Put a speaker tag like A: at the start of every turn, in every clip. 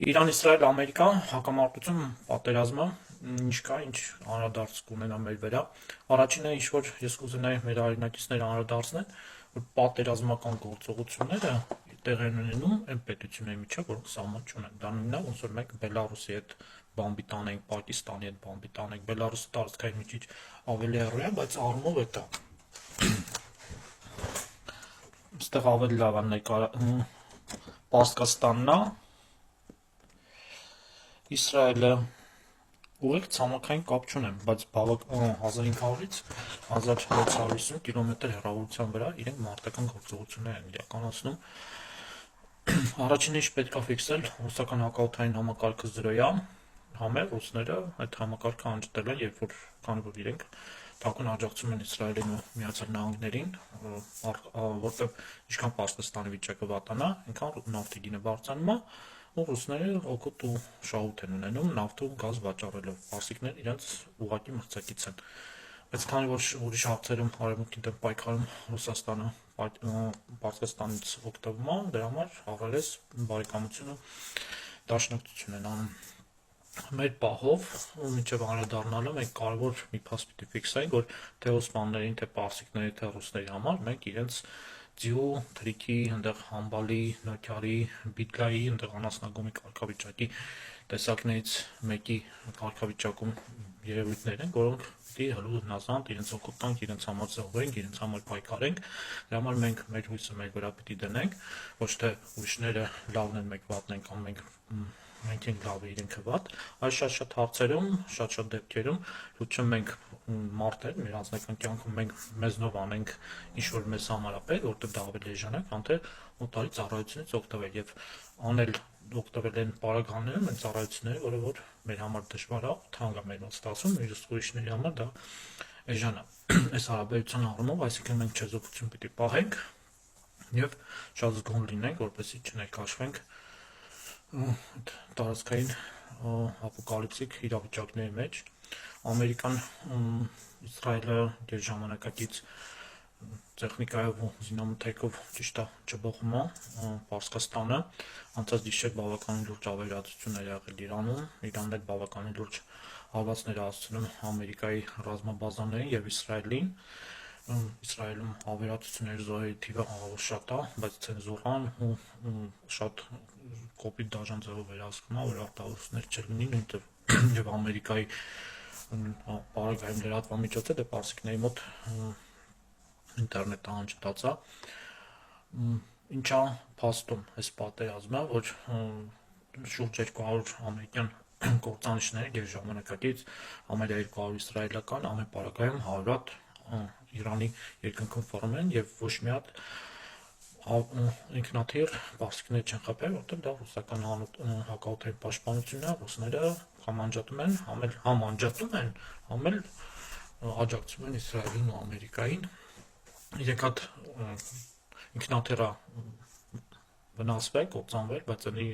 A: Իրան-Իսրայել Ամերիկա հակամարտություն պատերազմը ինչ կա, ինչ անդրադարձ կունենա մեր վրա։ Առաջինը ինչ որ ես կուզենայի մեր հայրենակիցները անդրադարձնեն, որ պատերազմական գործողությունները տեղի են ունենում այն պետությունների միջև, որոնք սահման չունեն։ Դա նույնն է, ոնց որ մենք Բելարուսի հետ բամբի տանենք, Պակիստանի հետ բամբի տանենք, Բելարուսը տարածքային միջից ավելի հեռու է, բայց առումով է դա։ Այստեղ ավելի լավ է Պարսկաստանն է, Իսրայելը ուղիղ ցամաքային կապ չունեն, բայց 1500-ից 1650 կիլոմետր հեռավորության վրա իրենք մարտական գործողություններ են իրականացնում։ Առաջինը ինչ պետք է ֆիքսել, ռուսական հակաօդային համակարգը 0 է, համեր ռուսները այդ համակարգը անջատել են, երբ որ քանի որ իրենք թաքուն աջակցում են Իսրայելին ու Միացյալ Նահանգներին, որտեղ ինչքան Պարսկաստանի վիճակը վատանա, այնքան նավթի գինը բարձրանում է, ու ռուսները օգուտ ու շահույթ են ունենում նավթ ու գազ վաճառելով, պարսիկները իրենց ուղղակի մրցակից են։ Բայց քանի որ ուրիշ հարցերում արևմուտքին դեմ պայքարում Ռուսաստանը Պարսկաստանից օգտվում է, դրա համար աղերես բարեկամություն ու դաշնակցություն են անում։ Մեր պահով մինչև անդրադառնալը մենք կարևոր մի փաստ պիտի ֆիքսենք, որ թե օսմաններին, թե պարսիկների, թե ռուսների համար մենք իրենց ձիու, թրիքի, այնտեղ համբալի, նոքյարի, բիդլայի, այնտեղ անասնագոմի կարգավիճակի տեսակներից մեկի կարգավիճակում երևույթներ են, որոնք պիտի հլու հնազանդ իրենց օգուտ տանք, իրենց համար զոհվենք, իրենց համար պայքարենք։ Դրա համար մենք մեր հույսը մեր վրա պիտի դնենք, ոչ թե ուրիշները լավն են, մենք վատն ենք, կամ մենք ենք լավը, իրենքը վատ, այս շատ հարցերում, շատ դեպքերում լուծում մենք մարդեր, մեր անձնական կյանքում մենք մեզնով անենք ինչ որ մեզ համար է պետք, որտեղ դա ավելի էժան է, քան թե օտարի ծառայությունից օգտվել եւ անել օգտվել են պարագաներում են ծառայությունները, որը որ մեր համար դժվար է, թանկ է մեր ստացվում, մյուս ուրիշների համար դա էժան է։ Այս հարաբերության առումով, այսինքն մենք չեզոքություն պիտի պահենք եւ շատ զգոն լինենք, որպեսզի չներկաշվենք տարածքային ապոկալիպտիկ իրավիճակների մեջ։ Ամերիկան Իսրայելը դեր ժամանակակից տեխնիկայով ու զինամթերքով ճիշտ է չբխում է Պարսկաստանը, անցած գիշեր բավականին լուրջ ավերածություններ եղել Իրանում, Իրանն էլ բավականին լուրջ հարվածներ հասցնում Ամերիկայի ռազմաբազաներին եւ Իսրայելին։ Իսրայելում ավերածությունների զոհերի թիվը շատ է, բայց ցենզուրան ու շատ կոպիտ դաժան ձևով վերահսկվում է, որ արտահայտություններ չլինի նույնտեղ եւ Ամերիկայի պարագայում լրատվամիջոցը դե պարսիկների մոտ ինտերնետը անջատած է։ Ինչա փաստում այս պատերազմը, որ շուրջ 200 ամերիկյան կործանիչներ եւ ժամանակակից ամենա 200 իսրայելական ամեն պարագայում 100 Իրանի երկնքում ֆորմ են եւ ոչ մի հատ ինքնաթիռ պարսիկներ չեն խփել, որտեղ դա ռուսական հակաօդային պաշտպանությունն է, ռուսները կամ անջատում են, համ անջատում են, համ էլ աջակցում են Իսրայելին ու Ամերիկային։ Իրենք հատ ինքնաթիռը վնասվել, կործանվել, բայց էլի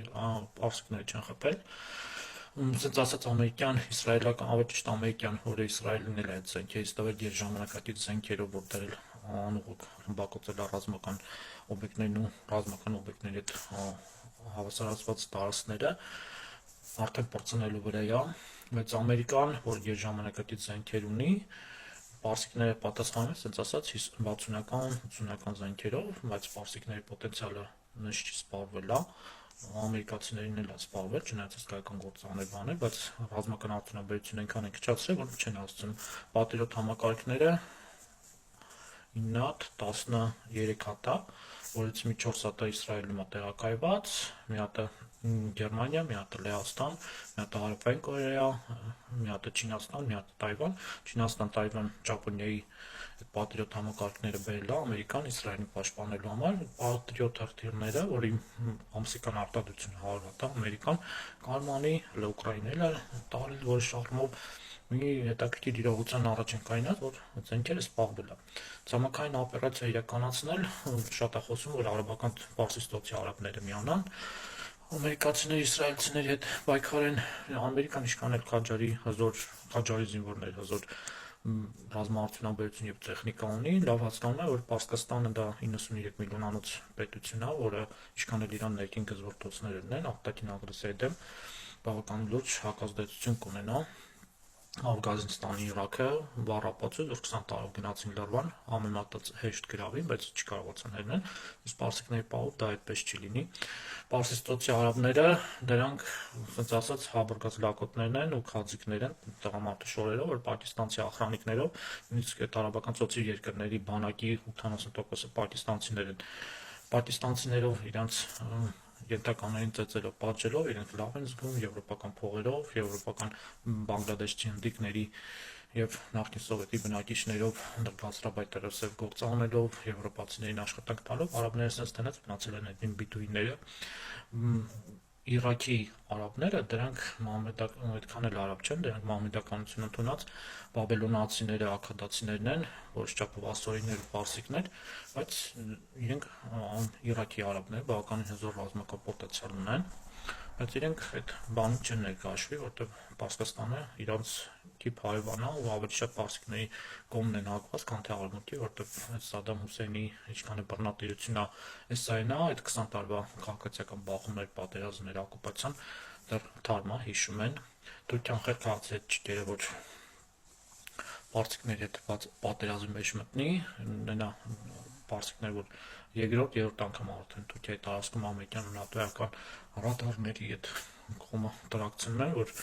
A: պարսիկները չեն խփել։ Ասենց ասած ամերիկյան, իսրայելական, ավելի ճիշտ ամերիկյան, որը Իսրայելին էլ է այդ զենքերից տվել եւ ժամանակակից զենքերով որտեղ անուղոք ռմբակոծել ռազմական օբյեկտներն ու ռազմական օբյեկտների հետ հավասարացված տարածքները արդեն պրծնելու վրա է, բայց Ամերիկան, որ եւ ժամանակակից զենքեր ունի, պարսիկները պատասխանում են, ասենց ասած 60-ական, 80-ական զենքերով, բայց պարսիկների պոտենցիալը նույնիսկ չի սպառվել է, ամերիկացիներին էլ է սպառվել, չնայած հսկայական գործաներ բաներ, բայց ռազմական արդյունաբերությունը այնքան է քչացրել, որ չեն հասցնում պատրիոտ համակարգները 9 հատ, 13 հատ է, որից մի 4 հատը Իսրայելում է տեղակայված, մի հատը Գերմանիա, մի հատը Լեհաստան, մի հատը Հարավային Կորեա, մի հատը Չինաստան, մի հատը Թայվան, Չինաստան, Թայվան, Ճապոնիայի պատրիոտ համակարգները բերել է Ամերիկան Իսրայելին պաշտպանելու համար, պատրիոտ հրթիռները, որի ամսական արտադրությունը 100 հատ է, Ամերիկան կարմանի, Ուկրաինան էլ տալի, որի շարժումով մի հետաքրքիր իրողության առաջ են կայնած, որ զենքերը սպառվել է։ Ցամաքային օպերացիա իրականացնել, շատ է խոսում, որ արաբական Պարսիստոցի արաբները միանան, ամերիկացիները իսրայելցիների հետ պայքարեն, Ամերիկան ինչքան էլ քաջարի հզոր, քաջարի զինվորներ հզոր ռազմաարդյունաբերություն եւ տեխնիկա ունի, լավ հասկանում է, որ Պարսկաստանը դա 93 միլիոնանոց պետություն է, որը ինչքան էլ իրան ներքին գզվորտոցներ ունեն, արտաքին ագրեսիայի դեմ բավական լուրջ հակազդեցություն կունենա։ Աֆղանստանի Իրաքը վառ ապացույց, որ 20 տարով գնացին լրվան, համեմատած հեշտ գրավին, բայց չկարողացան հերնել, իսկ պարսիկների պահով դա այդպես չի լինի։ Պարսիստոցի արաբները դրանք, ասենց ասած, հաբրգած լակոտներն են ու քաձիկներ են, տղամարդու շորերով, որ պակիստանցի ախրանիկներով, նույնիսկ այդ արաբական ծոցի երկրների բանակի 80%-ը պակիստանցիներ են։ Պակիստանցիներով իրանց ենթականերին ծեծելով, պատժելով, իրենք լավ են զգում եվրոպական փողերով, եվրոպական բանգլադեշցի հնդիկների եւ նախկին սովետի բնակիչներով գազրաբայտերով գործանելով, եվրոպացիներին աշխատանք տալով, արաբները sense տնած մնացել են այդ բիդուինները։ Իրաքի արաբները դրանք այդքան էլ արաբ չեն, դրանք մամեդականություն ընդունած բաբելոնացիները, աքադացիներն են, որոշ չափով ասորիներ ու պարսիկներ, բայց իրենք Իրաքի արաբներ բավականին հզոր ռազմական պոտենցիալ ունեն, բայց իրենք այդ բանում չեն ներկայացվի, որտեղ Պարսկաստանը իրանց թիփ հարևան է ու ավելի շատ պարսիկների կողմն են հակված, քան թե արևմուտքի, որտեղ Սադամ Հուսեյնի ինչքան է բռնատիրությունն է, այն է, այդ 20 տարվա քաղաքացիական բախումներ, պատերազմներ, օկուպացիան դեռ թարմ է, հիշում են։ Թուրքիան խելքացի հետ չկերը, որ պարսիկների հետ պատերազմի մեջ մտնի, նա պարսիկներ, որ երրորդ անգամ արդեն Թուրքիայի տարածքում ամերիկյան ու նատոյական ռադարների այդ կողմը տրակցնում են, որ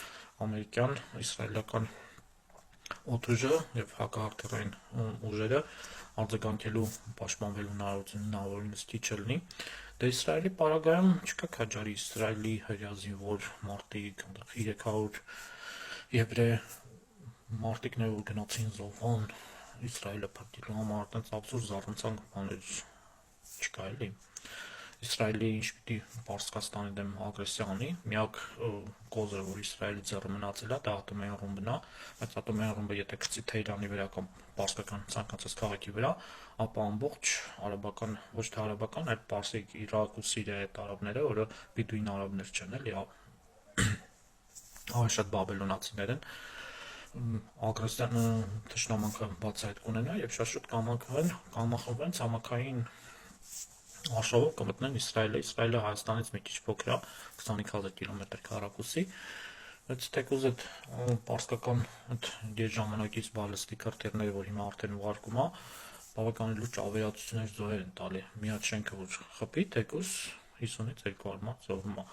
A: ամերիկյան, իսրայելական օդուժը եւ հակահարթերային ուժերը արձագանքելու պաշտպանվելու հնարավորությունը նավորինս քիչ լինի։ Դե Իսրայելի պարագայում չկա քաջարի Իսրայելի հրյա զինվոր մարտիկ 300 եբրե մարտիկներ որ գնացին զոհան Իսրայելը փրկելու համար, այդպես абսուրդ զառնցանք բաներ չկա էլի։ Իսրայելի ինչ պիտի Պարսկաստանի դեմ ագրեսիա անի, միակ կոզը, որ Իսրայելի ձեռը մնացել է, դա ատոմային ռումբն է, բայց ատոմային ռումբը եթե գցի Թեհրանի վրա կամ պարսկական ցանկացած քաղաքի վրա, ապա ամբողջ արաբական, ոչ թե արաբական, այլ պարսիկ, Իրաք ու Սիրիա այդ արաբները, որը բիդուին արաբներ չեն, էլի, ավելի շատ բաբելոնացիներ են, ագրեսիան թշնամանքը բացահայտ կունենա եւ շատ կամախորվեն ցամաքային արշավով կմտնեն Իսրայելը։ Իսրայելը Հայաստանից մի քիչ փոքր է, 25000 կիլոմետր քառակուսի, բայց թեկուզ այդ պարսկական այդ դերժամանակից բալիստիկ հրթիռները, որ հիմա արդեն ուղարկում է, բավականին լուրջ ավերածություններ զոհեր են տալի։ Մի հատ շենքը որ խփի, թեկուզ 50-ից 200 մարդ զոհվում է։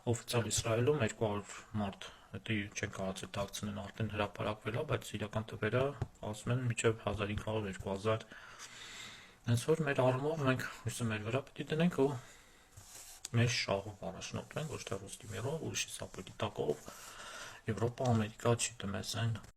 A: Օֆիցիալ Իսրայելում 200 մարդ դա չեն կարողացել դակցնել, արդեն հրապարակվել է, բայց իրական թվերը ասում են մինչև 1500-2000 հենց որ մեր առումով մենք հույսը մեր վրա պետք է դնենք ու մեր շահով առաջնորդվենք, ոչ թե ռուսկի մերով, ուրիշի սապոգի տակով, Եվրոպա, Ամերիկա չի դմես այն։